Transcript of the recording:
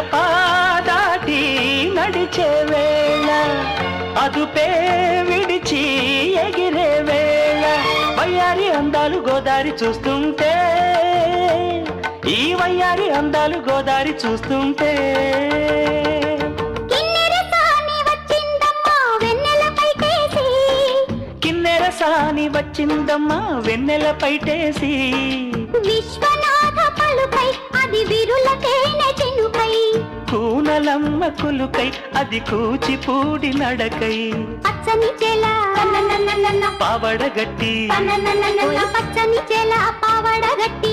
గడపాదాటి నడిచే వేళ అదుపే విడిచి ఎగిరే వేళ వయ్యారి అందాలు గోదారి చూస్తుంటే ఈ వయ్యారి అందాలు గోదారి చూస్తుంటే కిన్నెరసాని వచ్చిందమ్మా వెన్నెల పైటేసి విశ్వనాథ పలుకై అది విరులకేనే చినుకై కూనలమ్మ కులుకై అది కూచిపూడి నడకై పచ్చని చెల పావడగట్టి పచ్చని చెల పావడగట్టి